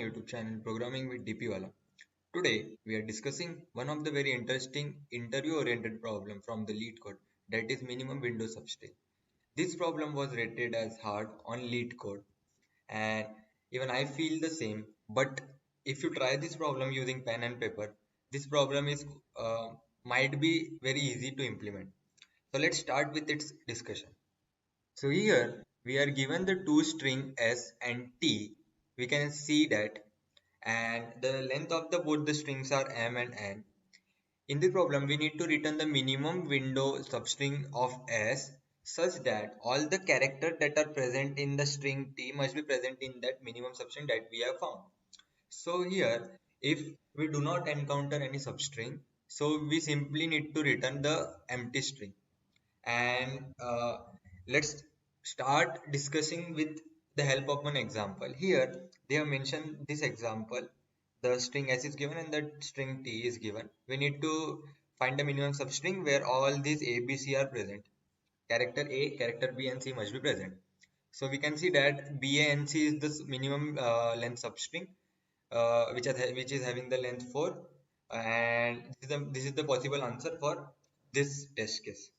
YouTube channel Programming with DP Wala. Today we are discussing one of the very interesting interview-oriented problem from the LeetCode, that is minimum window substring. This problem was rated as hard on LeetCode, and even I feel the same. But if you try this problem using pen and paper, this problem is might be very easy to implement. So let's start with its discussion. So here we are given the two string s and t. We can see that, and the length of the both the strings are m and n. In the problem, we need to return the minimum window substring of s such that all the characters that are present in the string t must be present in that minimum substring that we have found. So here, if we do not encounter any substring, so we simply need to return the empty string. And let's start discussing with the help of one example. Here they have mentioned this example. The string s is given and the string t is given. We need to find the minimum substring where all these a, b, c are present. Character a, character b and c must be present. So we can see that b, a and c is the minimum length substring, which is having the length 4, and this is the possible answer for this test case.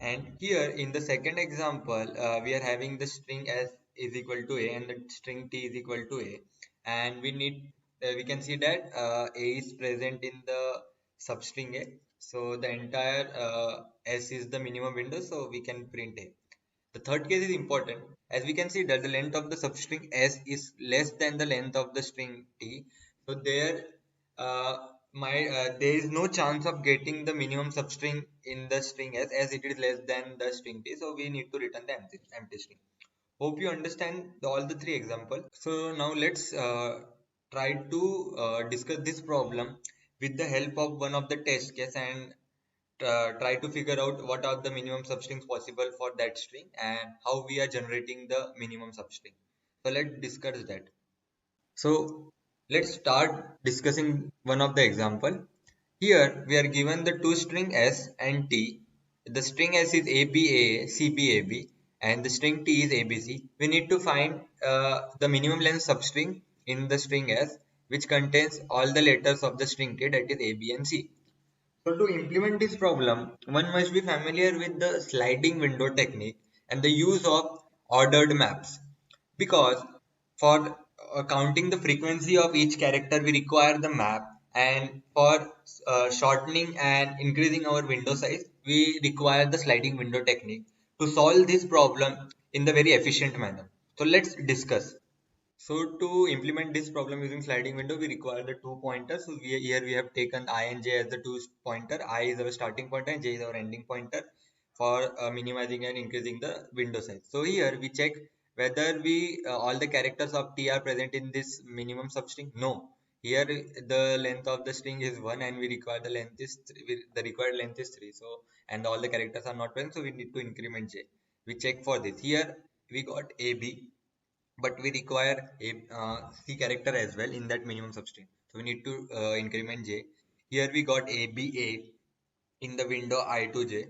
And here in the second example, we are having the string s is equal to a and the string t is equal to a, and we can see that a is present in the substring a. So the entire s is the minimum window, so we can print a. The third case is important, as we can see that the length of the substring s is less than the length of the string t. So there, there is no chance of getting the minimum substring in the string s, as it is less than the string t. So we need to return the empty string. Hope you understand all the three examples. So now let's try to discuss this problem with the help of one of the test case, and try to figure out what are the minimum substrings possible for that string and how we are generating the minimum substring. So let's discuss that. So let's start discussing one of the example. Here we are given the two string s and t. The string s is ABA, CBAB, and the string t is ABC. We need to find the minimum length substring in the string s, which contains all the letters of the string t, that is A, B, and C. So to implement this problem, one must be familiar with the sliding window technique and the use of ordered maps. Because for counting the frequency of each character, we require the map, and for shortening and increasing our window size, we require the sliding window technique to solve this problem in the very efficient manner. So let's discuss. So to implement this problem using sliding window, we require the two pointers. So here we have taken I and j as the two pointer. I is our starting pointer and j is our ending pointer for minimizing and increasing the window size. So here we check whether we all the characters of t are present in this minimum substring. No. Here the length of the string is 1 and we require the length is the required length is 3. So and all the characters are not present, so we need to increment j. We check for this. Here we got AB, but we require a C character as well in that minimum substring. So we need to increment J. Here we got ABA in the window I to J,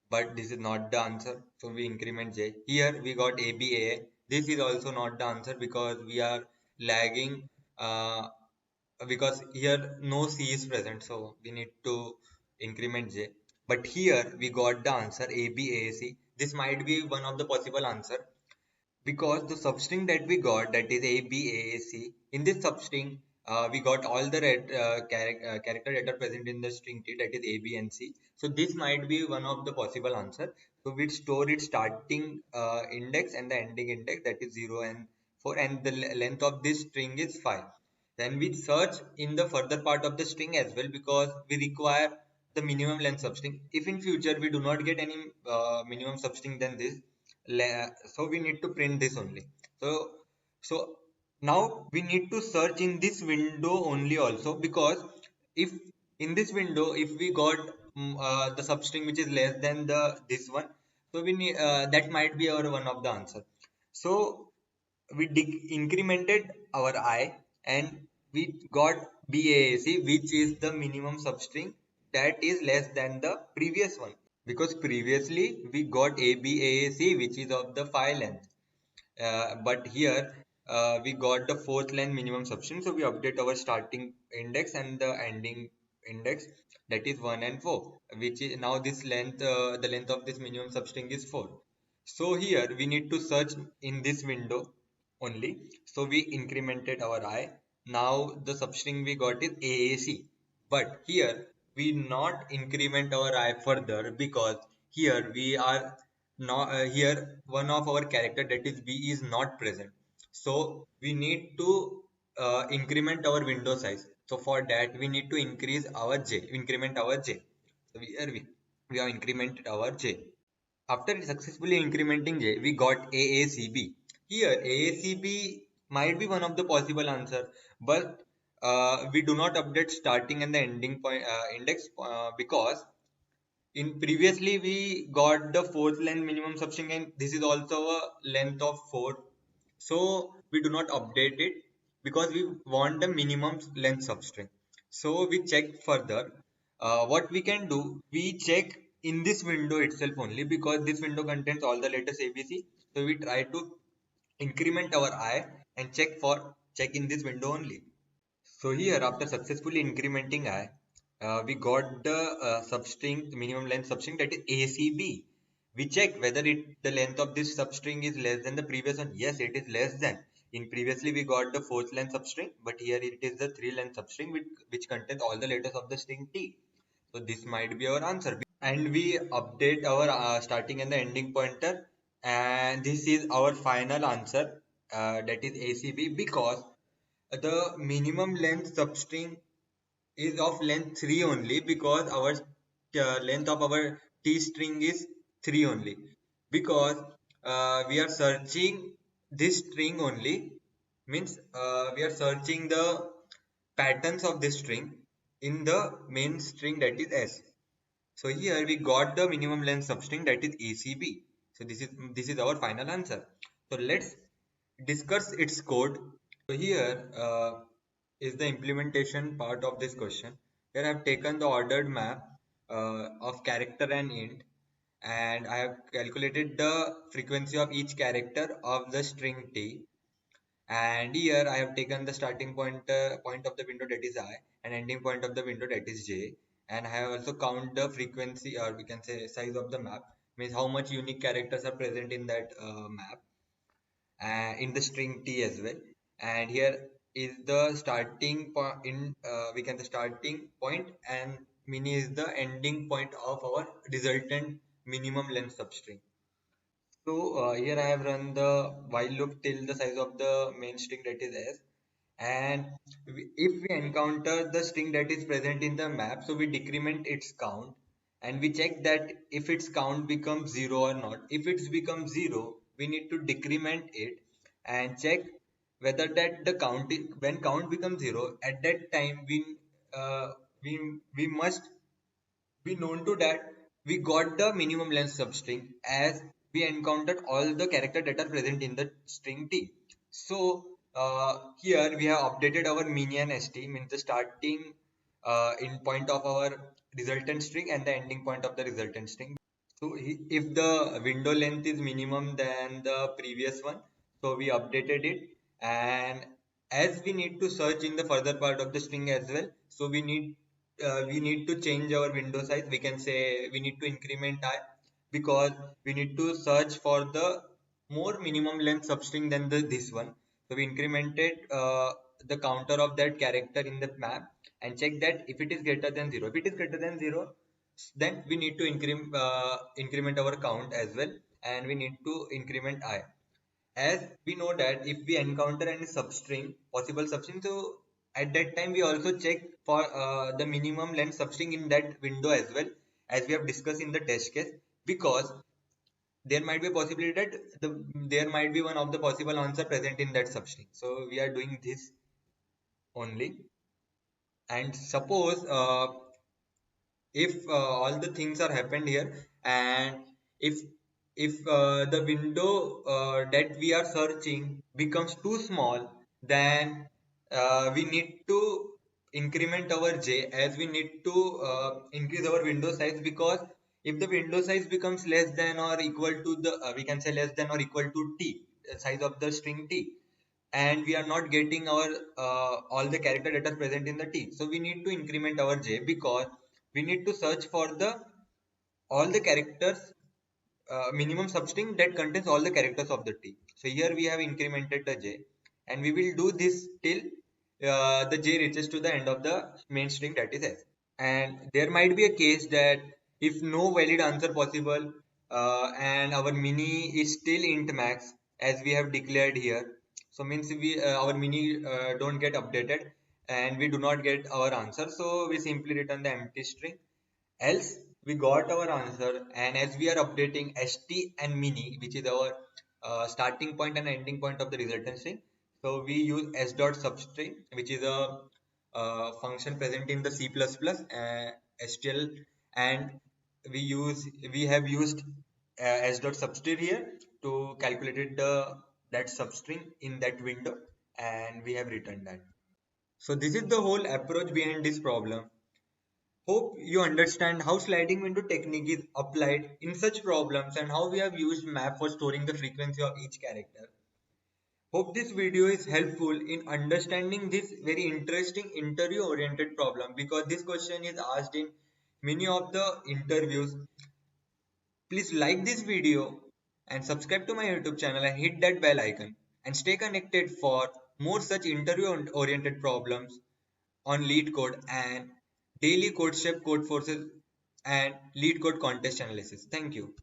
but this is not the answer. So we increment J. Here we got ABA. This is also not the answer because we are lagging, because here no C is present. So we need to increment J. But here we got the answer ABAC. This might be one of the possible answer, because the substring that we got, that is ABAAC, in this substring we got all the character that are present in the string t, that is A, B and C. So this might be one of the possible answer. So we store its starting index and the ending index, that is 0 and 4, and the length of this string is 5. Then we search in the further part of the string as well, because we require the minimum length substring. If in future we do not get any minimum substring than this, so we need to print this only. So now we need to search in this window only also, because if in this window if we got the substring which is less than the this one, so we need that might be our one of the answer. So we incremented our I and we got BAAC, which is the minimum substring that is less than the previous one, because previously we got ABAAC, which is of the file length, but here we got the fourth length minimum substring, so we update our starting index and the ending index, that is 1 and 4, which is now this length, the length of this minimum substring is 4. So here we need to search in this window only, so we incremented our I. Now the substring we got is AAC, but here we not increment our I further, because here we are not here one of our character, that is B, is not present. So we need to increment our window size. So for that we need to increment our J. So here we have incremented our J. After successfully incrementing J, we got AACB. Here AACB might be one of the possible answer, but we do not update starting and the ending point index, because in previously we got the fourth length minimum substring, and this is also a length of 4. So we do not update it because we want the minimum length substring. So we check further. What we can do, we check in this window itself only, because this window contains all the letters ABC. So we try to increment our I and check in this window only. So here, after successfully incrementing I, we got the substring, minimum length substring, that is ACB. We check whether the length of this substring is less than the previous one. Yes, it is less than. In previously we got the fourth length substring, but here it is the three length substring which contains all the letters of the string T. So this might be our answer. And we update our starting and the ending pointer, and this is our final answer, that is ACB, because the minimum length substring is of length 3 only, because our length of our T string is 3 only, because we are searching this string only, means we are searching the patterns of this string in the main string, that is S. So here we got the minimum length substring, that is ACB. So this is our final answer. So let's discuss its code. So here is the implementation part of this question. Here I have taken the ordered map of character and int, and I have calculated the frequency of each character of the string T. And here I have taken the starting point of the window, that is I, and ending point of the window, that is J. And I have also count the frequency, or we can say size of the map, means how much unique characters are present in that map, in the string T as well. And here is the starting point in we can the starting point, and mini is the ending point of our resultant minimum length substring. So here I have run the while loop till the size of the main string, that is S. And if we encounter the string that is present in the map, so we decrement its count, and we check that if its count becomes 0 or not. If it's becomes 0, we need to decrement it and check whether that the count when count becomes 0, at that time uh, we must be known to that we got the minimum length substring, as we encountered all the characters that are present in the string T. So here we have updated our minion st, means the starting in point of our resultant string and the ending point of the resultant string. So if the window length is minimum than the previous one, so we updated it. And as we need to search in the further part of the string as well, so we need to change our window size. We can say we need to increment I, because we need to search for the more minimum length substring than this one. So we incremented the counter of that character in the map and check that if it is greater than 0. If it is greater than 0, then we need to increment our count as well, and we need to increment I. As we know that if we encounter any possible substring, so at that time we also check for the minimum length substring in that window as well, as we have discussed in the test case, because there might be a possibility that there might be one of the possible answer present in that substring. So we are doing this only. And suppose if all the things are happened here, and if the window that we are searching becomes too small, then we need to increment our J, as we need to increase our window size, because if the window size becomes less than or equal to the we can say less than or equal to T, size of the string T, and we are not getting our all the character that are present in the T. So we need to increment our J, because we need to search for the all the characters minimum substring that contains all the characters of the T. So here we have incremented the J, and we will do this till the J reaches to the end of the main string, that is S. And there might be a case that if no valid answer possible, and our mini is still int max as we have declared here, so means we our mini don't get updated and we do not get our answer, so we simply return the empty string. Else we got our answer, and as we are updating st and mini, which is our starting point and ending point of the resultant string, so we use s dot substring, which is a function present in the C++ STL, and we have used s dot substring here to calculate that substring in that window, and we have returned that. So this is the whole approach behind this problem. Hope you understand how sliding window technique is applied in such problems and how we have used map for storing the frequency of each character. Hope this video is helpful in understanding this very interesting interview oriented problem, because this question is asked in many of the interviews. Please like this video and subscribe to my YouTube channel and hit that bell icon, and stay connected for more such interview oriented problems on LeetCode and daily code step code forces and LeetCode contest analysis. Thank you.